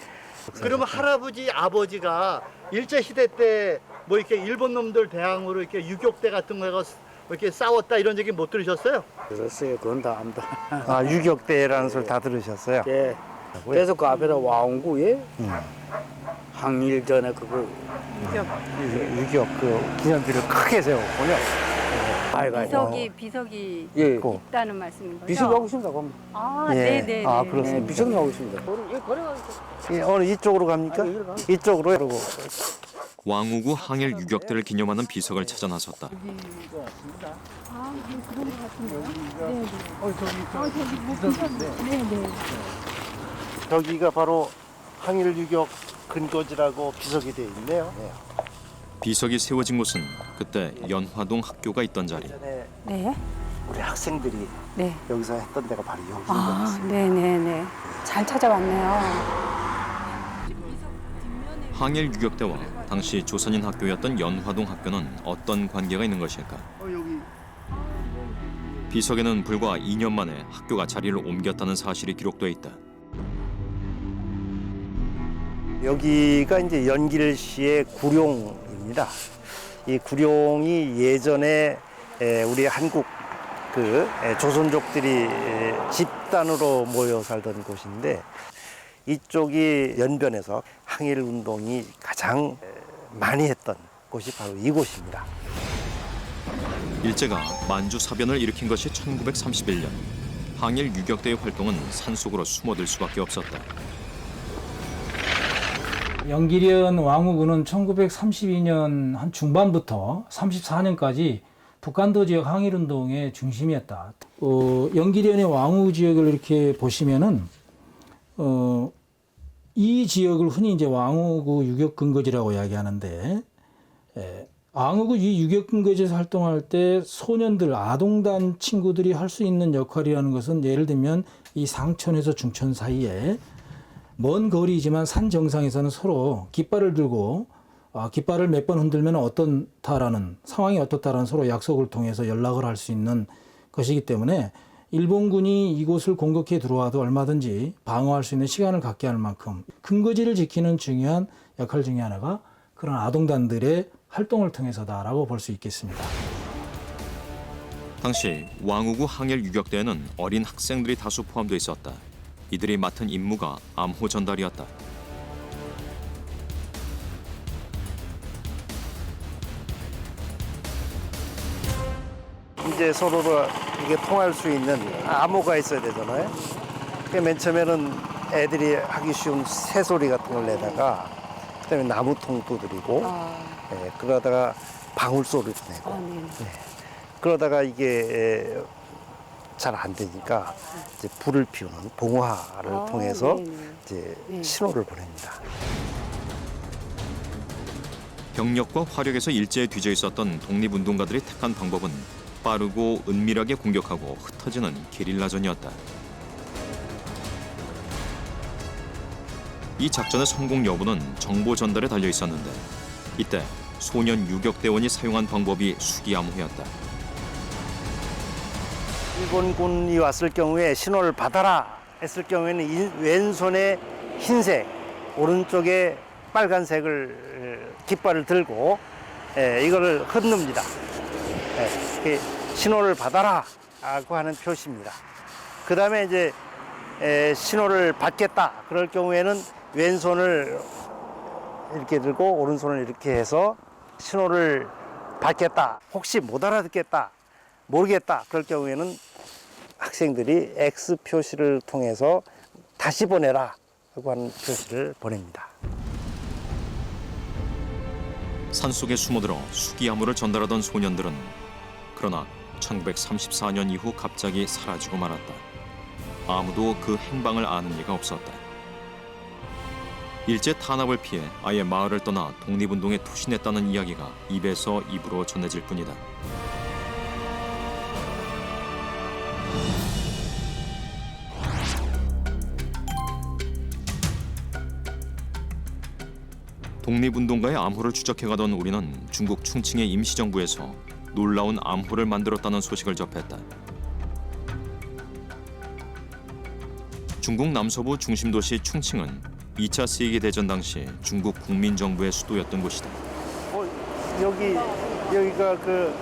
그러면 할아버지, 아버지가 일제시대 때 뭐 이렇게 일본 놈들 대항으로 이렇게 유격대 같은 거가 이렇게 싸웠다 이런 얘기 못 들으셨어요? 들었어요. 그건 다 압니다. 아, 유격대라는 소리 다 들으셨어요? 예. 그래서 그 앞에다 왕구에 항일 전에 그거 유격 그 기념비를 크게 세웠군요. 비석이 예. 있다는 말씀인 거죠? 비석이 하고 있습니다. 그럼. 아, 예. 네네. 아, 그렇습니다. 네, 비석이 하고 있습니다. 예, 어느 이쪽으로 갑니까? 이쪽으로 그러고. 왕우구 항일 유격대를 기념하는 비석을 찾아 나섰다. 아, 그런 것 같은데요? 네네. 저기가 바로 항일 유격 근거지라고 비석이 돼 있네요. 네. 비석이 세워진 곳은 그때 연화동 학교가 있던 자리. 네. 우리 학생들이 네. 여기서 했던 데가 바로 여기인 것 아, 같습니다. 네네네. 잘 찾아왔네요. 항일 유격대와 당시 조선인 학교였던 연화동 학교는 어떤 관계가 있는 것일까? 비석에는 불과 2년 만에 학교가 자리를 옮겼다는 사실이 기록돼 있다. 여기가 이제 연길시의 구룡입니다. 이 구룡이 예전에 우리 한국 그 조선족들이 집단으로 모여 살던 곳인데 이쪽이 연변에서 항일 운동이 가장 많이 했던 곳이 바로 이곳입니다. 일제가 만주 사변을 일으킨 것이 1931년. 항일 유격대의 활동은 산속으로 숨어들 수밖에 없었다. 연길현 왕우구는 1932년 한 중반부터 34년까지 북한도 지역 항일운동의 중심이었다. 연길현의 왕우구 지역을 이렇게 보시면은 이 지역을 흔히 이제 왕우구 유격 근거지라고 이야기하는데, 왕우구 이 유격 근거지에서 활동할 때 소년들, 아동단 친구들이 할 수 있는 역할이라는 것은 예를 들면 이 상천에서 중천 사이에 먼 거리이지만 산 정상에서는 서로 깃발을 들고 깃발을 몇 번 흔들면 어떻다라는 상황이 어떻다라는 서로 약속을 통해서 연락을 할 수 있는 것이기 때문에 일본군이 이곳을 공격해 들어와도 얼마든지 방어할 수 있는 시간을 갖게 할 만큼 근거지를 지키는 중요한 역할 중에 하나가 그런 아동단들의 활동을 통해서다라고 볼 수 있겠습니다. 당시 왕우구 항일 유격대에는 어린 학생들이 다수 포함되어 있었다. 이들이 맡은 임무가 암호 전달이었다. 이제 서로가 이게 통할 수 있는 암호가 있어야 되잖아요. 맨 처음에는 애들이 하기 쉬운 새소리 같은 걸 내다가 그다음에 나무통도 드리고 그러다가 방울소리도 내고 네. 그러다가 이게 잘 안 되니까 이제 불을 피우는 봉화를 통해서 이제 신호를 보냅니다. 병력과 화력에서 일제에 뒤져 있었던 독립운동가들이 택한 방법은 빠르고 은밀하게 공격하고 흩어지는 게릴라전이었다. 이 작전의 성공 여부는 정보 전달에 달려 있었는데 이때 소년 유격대원이 사용한 방법이 수기암호였다. 일본군이 왔을 경우에 신호를 받아라 했을 경우에는 왼손에 흰색, 오른쪽에 빨간색을 깃발을 들고 이거를 흔듭니다. 신호를 받아라 라고 하는 표시입니다. 그 다음에 이제 신호를 받겠다 그럴 경우에는 왼손을 이렇게 들고 오른손을 이렇게 해서 신호를 받겠다, 혹시 못 알아듣겠다 모르겠다. 그럴 경우에는 학생들이 X 표시를 통해서 다시 보내라 하고 하는 표시를 보냅니다. 산속에 숨어들어 수기암호를 전달하던 소년들은 그러나 1934년 이후 갑자기 사라지고 말았다. 아무도 그 행방을 아는 이가 없었다. 일제 탄압을 피해 아예 마을을 떠나 독립운동에 투신했다는 이야기가 입에서 입으로 전해질 뿐이다. 독립운동가의 암호를 추적해가던 우리는 중국 충칭의 임시정부에서 놀라운 암호를 만들었다는 소식을 접했다. 중국 남서부 중심도시 충칭은 2차 세계대전 당시 중국 국민정부의 수도였던 곳이다. 여기가 그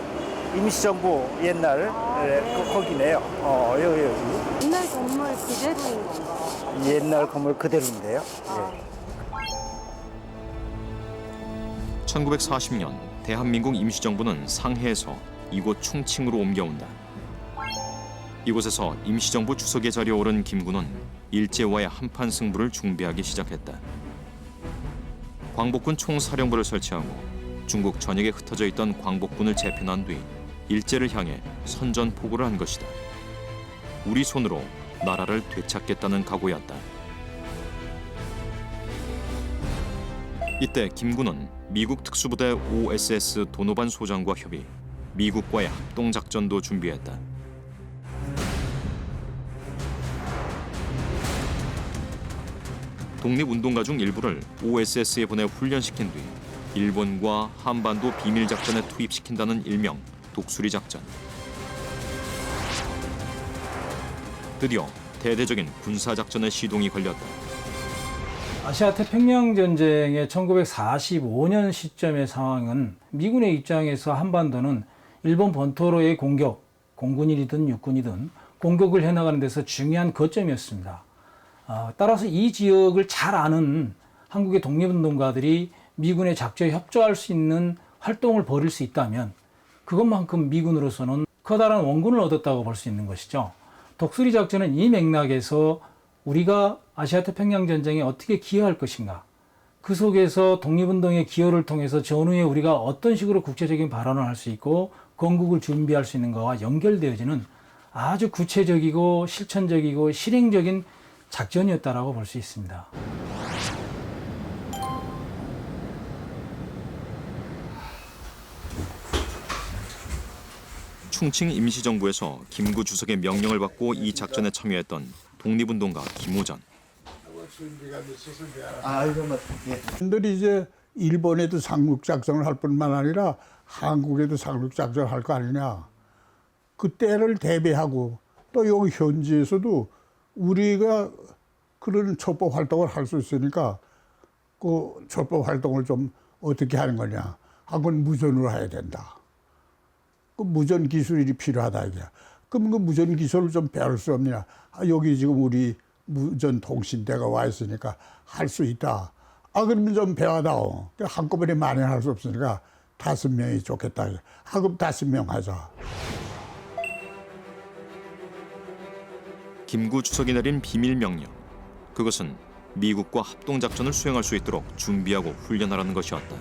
임시정부 옛날 거기네요. 여기. 옛날 건물 그대로인 건가요? 옛날 건물 그대로인데요. 1940년 대한민국 임시정부는 상해에서 이곳 충칭으로 옮겨온다. 이곳에서 임시정부 주석의 자리에 오른 김군은 일제와의 한판 승부를 준비하기 시작했다. 광복군 총사령부를 설치하고 중국 전역에 흩어져 있던 광복군을 재편한 뒤 일제를 향해 선전포고를 한 것이다. 우리 손으로 나라를 되찾겠다는 각오였다. 이때 김군은 미국 특수부대 OSS 도노반 소장과 협의, 미국과의 합동작전도 준비했다. 독립운동가 중 일부를 OSS에 보내 훈련시킨 뒤 일본과 한반도 비밀작전에 투입시킨다는 일명 독수리 작전. 드디어 대대적인 군사작전의 시동이 걸렸다. 아시아 태평양 전쟁의 1945년 시점의 상황은 미군의 입장에서 한반도는 일본 본토로의 공격, 공군이든 육군이든 공격을 해나가는 데서 중요한 거점이었습니다. 따라서 이 지역을 잘 아는 한국의 독립운동가들이 미군의 작전에 협조할 수 있는 활동을 벌일 수 있다면 그것만큼 미군으로서는 커다란 원군을 얻었다고 볼 수 있는 것이죠. 독수리 작전은 이 맥락에서 우리가 아시아 태평양 전쟁에 어떻게 기여할 것인가, 그 속에서 독립운동의 기여를 통해서 전후에 우리가 어떤 식으로 국제적인 발언을 할 수 있고 건국을 준비할 수 있는 것과 연결되어지는 아주 구체적이고 실천적이고 실행적인 작전이었다라고 볼 수 있습니다. 충칭 임시정부에서 김구 주석의 명령을 받고 이 작전에 참여했던 독립운동가 김우전. 들이 이제 일본에도 상륙작전을 할 뿐만 아니라 한국에도 상륙작전을 할 거 아니냐. 그 때를 대비하고 또 여기 현지에서도 우리가 그런 첩보 활동을 할 수 있으니까 그 첩보 활동을 좀 어떻게 하는 거냐. 그건 무전으로 해야 된다. 그 무전 기술이 필요하다 이게. 그럼 그 무전 기술을 좀 배울 수 없냐. 여기 지금 우리 무전 통신대가 와 있으니까 할 수 있다. 그러면 좀 배워다오. 한꺼번에 많이 할 수 없으니까 5명이 좋겠다. 그럼 5명 하자. 김구 주석이 내린 비밀 명령. 그것은 미국과 합동작전을 수행할 수 있도록 준비하고 훈련하라는 것이었다.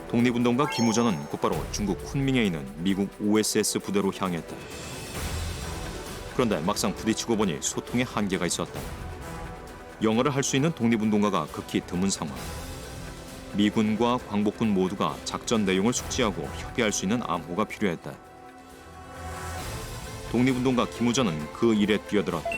독립운동가 김우전은 곧바로 중국 쿤밍에 있는 미국 OSS 부대로 향했다. 그런데 막상 부딪히고 보니 소통에 한계가 있었다. 영어를 할 수 있는 독립운동가가 극히 드문 상황. 미군과 광복군 모두가 작전 내용을 숙지하고 협의할 수 있는 암호가 필요했다. 독립운동가 김우전은 그 일에 뛰어들었다.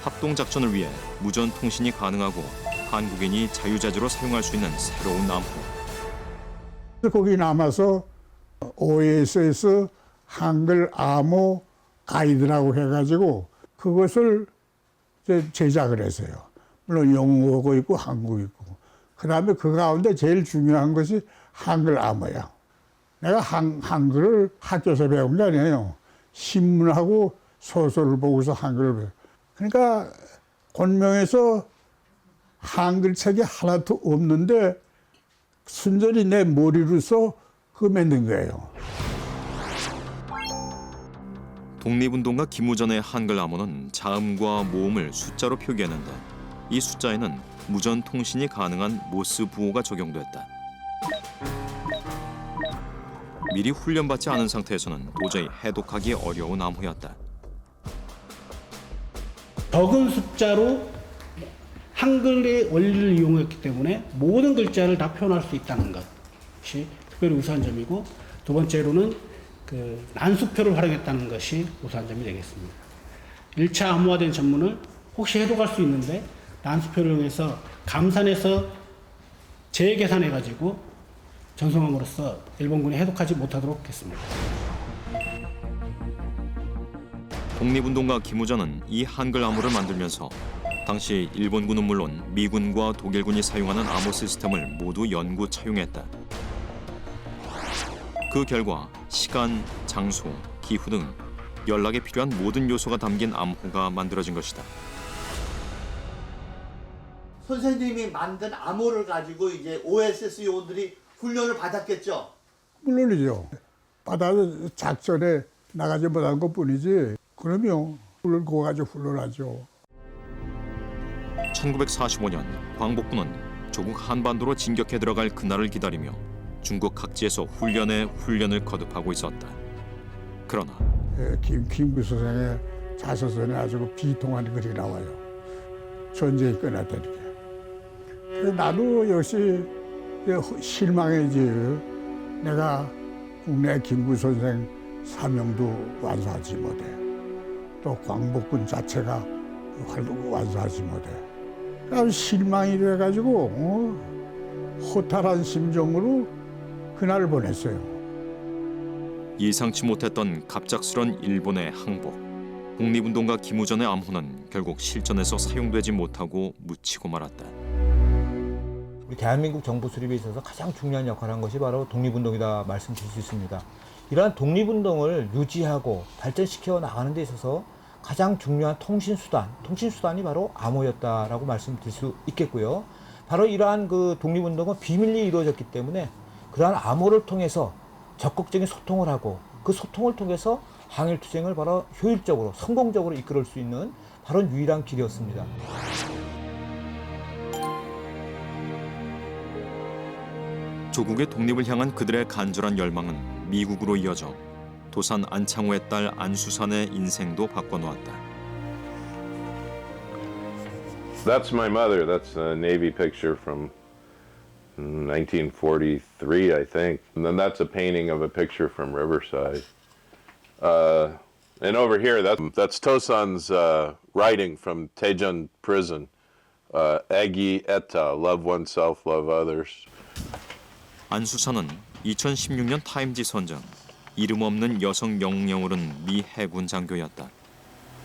합동작전을 위해 무전 통신이 가능하고 한국인이 자유자재로 사용할 수 있는 새로운 암호. 거기 남아서 OSS 한글 암호 가이드라고 해가지고 그것을 제작을 했어요. 물론 영어고 있고 한국어 있고. 그 다음에 그 가운데 제일 중요한 것이 한글 암호야. 내가 한글을 학교에서 배운 게 아니에요. 신문하고 소설을 보고서 한글을 배워. 그러니까 권명에서 한글 책이 하나도 없는데 순전히 내 머리로서 흠해낸 거예요. 독립운동가 김우전의 한글 암호는 자음과 모음을 숫자로 표기했는데 이 숫자에는 무전 통신이 가능한 모스 부호가 적용됐다. 미리 훈련받지 않은 상태에서는 도저히 해독하기 어려운 암호였다. 적은 숫자로 한글의 원리를 이용했기 때문에 모든 글자를 다 표현할 수 있다는 것이 특별히 우수한 점이고, 두 번째로는 그 난수표를 활용했다는 것이 우수한 점이 되겠습니다. 1차 암호화된 전문을 혹시 해독할 수 있는데 난수표를 이용해서 감산해서 재계산해가지고 전송함으로써 일본군이 해독하지 못하도록 했습니다. 독립운동가 김우전은 이 한글 암호를 만들면서 당시 일본군은 물론 미군과 독일군이 사용하는 암호 시스템을 모두 연구 차용했다. 그 결과 시간, 장소, 기후 등 연락에 필요한 모든 요소가 담긴 암호가 만들어진 것이다. 선생님이 만든 암호를 가지고 이제 OSS 요원들이 훈련을 받았겠죠? 물론이죠. 바다에 작전에 나가지 못한 것뿐이지. 그럼요. 훈련 그거 가지고 훈련하죠. 1945년 광복군은 조국 한반도로 진격해 들어갈 그날을 기다리며 중국 각지에서 훈련에 훈련을 거듭하고 있었다. 그러나 김구 선생의 자서전에 아주 비통한 글이 나와요. 전쟁이 끝났다니까. 나도 역시 실망이지. 내가 국내 김구 선생 사명도 완수하지 못해. 또 광복군 자체가 완수하지 못해. 아주 실망이 돼가지고 허탈한 심정으로 그날을 보냈어요. 예상치 못했던 갑작스런 일본의 항복. 독립운동가 김우전의 암호는 결국 실전에서 사용되지 못하고 묻히고 말았다. 우리 대한민국 정부 수립에 있어서 가장 중요한 역할을 한 것이 바로 독립운동이다 말씀드릴 수 있습니다. 이러한 독립운동을 유지하고 발전시켜 나가는 데 있어서 가장 중요한 통신수단이 바로 암호였다라고 말씀드릴 수 있겠고요. 바로 이러한 그 독립운동은 비밀리에 이루어졌기 때문에 그러한 암호를 통해서 적극적인 소통을 하고 그 소통을 통해서 항일투쟁을 바로 효율적으로 성공적으로 이끌을 수 있는 바로 유일한 길이었습니다. 조국의 독립을 향한 그들의 간절한 열망은 미국으로 이어져 도산 안창호의 딸 안수산의 인생도 바꿔놓았다. That's my mother. That's a Navy picture from 1943, I think. And then that's a painting of a picture from Riverside. And over here, that's Tosan's writing from Daejeon prison. Egi eta, love oneself, love others. 안수산은 2016년 타임지 선정 이름 없는 여성 영웅을 얻은 미 해군 장교였다.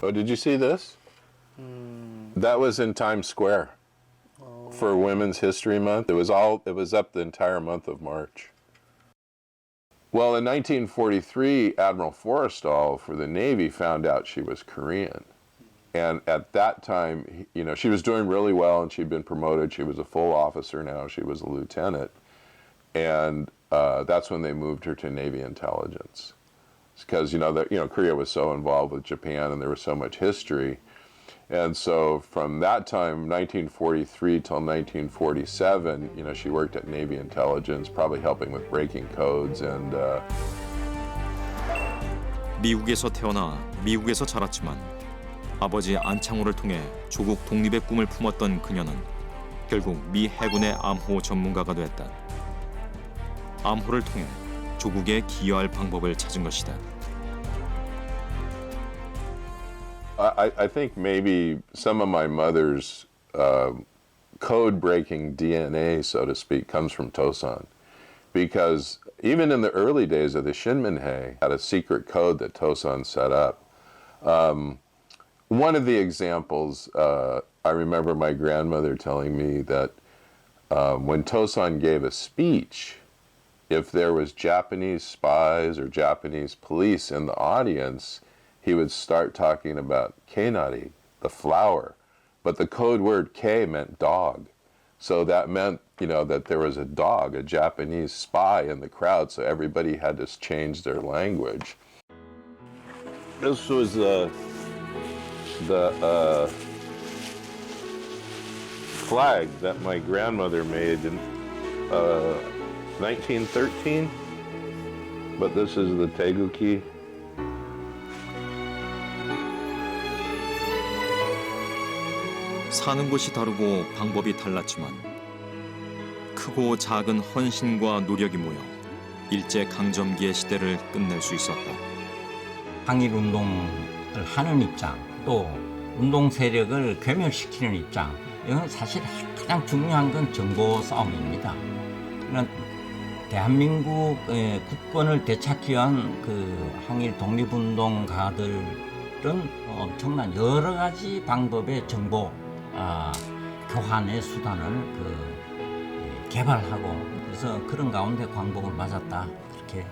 Oh, did you see this? That was in Times Square for Women's History Month. It was up the entire month of March. Well, in 1943, Admiral Forrestal for the Navy found out she was Korean. And at that time, you know, she was doing really well and she'd been promoted. She was a full officer now. She was a lieutenant. And that's when they moved her to Navy intelligence. Because, Korea was so involved with Japan and there was so much history. And so from that time, 1943 till 1947, she worked at Navy intelligence, probably helping with breaking codes and. 미국에서 태어나 미국에서 자랐지만 아버지 안창호를 통해 조국 독립의 꿈을 품었던 그녀는 결국 미 해군의 암호 전문가가 됐다. 암호를 통해 조국에 기여할 방법을 찾은 것이다. I think maybe some of my mother's code-breaking DNA, so to speak, comes from Tosan. Because even in the early days of the Shinminhei, had a secret code that Tosan set up. One of the examples, I remember my grandmother telling me that when Tosan gave a speech, if there was Japanese spies or Japanese police in the audience, he would start talking about Keinari, the flower. But the code word K meant dog. So that meant that there was a dog, a Japanese spy in the crowd, so everybody had to change their language. This was the flag that my grandmother made in 1913, but this is the Taeguki. 사는 곳이 다르고 방법이 달랐지만 크고 작은 헌신과 노력이 모여 일제 강점기의 시대를 끝낼 수 있었다. 항일 운동을 하는 입장, 또 운동 세력을 괴멸시키는 입장, 이건 사실 가장 중요한 건 정보 싸움입니다. 대한민국의 국권을 되찾기 위한 그 항일 독립운동가들은 엄청난 여러 가지 방법의 정보 교환의 수단을 개발하고, 그래서 그런 가운데 광복을 맞았다, 그렇게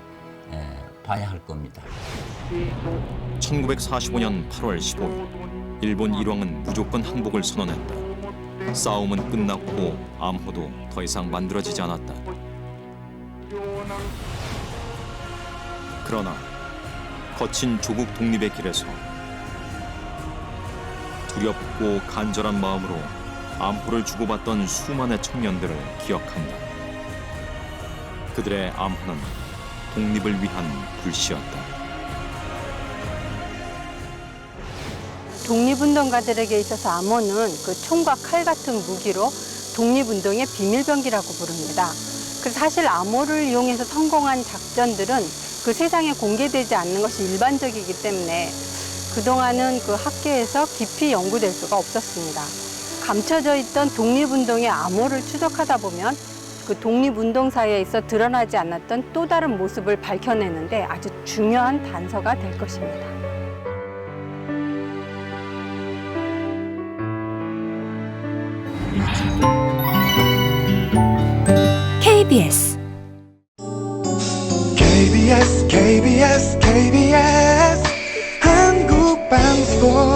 봐야 할 겁니다. 1945년 8월 15일 일본 일왕은 무조건 항복을 선언했다. 싸움은 끝났고 암호도 더 이상 만들어지지 않았다. 그러나 거친 조국 독립의 길에서 두렵고 간절한 마음으로 암호를 주고받던 수많은 청년들을 기억한다. 그들의 암호는 독립을 위한 불씨였다. 독립운동가들에게 있어서 암호는 그 총과 칼 같은 무기로 독립운동의 비밀병기라고 부릅니다. 그래서 사실 암호를 이용해서 성공한 작전들은 그 세상에 공개되지 않는 것이 일반적이기 때문에 그동안은 그 학계에서 깊이 연구될 수가 없었습니다. 감춰져 있던 독립운동의 암호를 추적하다 보면 그 독립운동사에 있어 드러나지 않았던 또 다른 모습을 밝혀내는데 아주 중요한 단서가 될 것입니다. KBS KBS 한국방송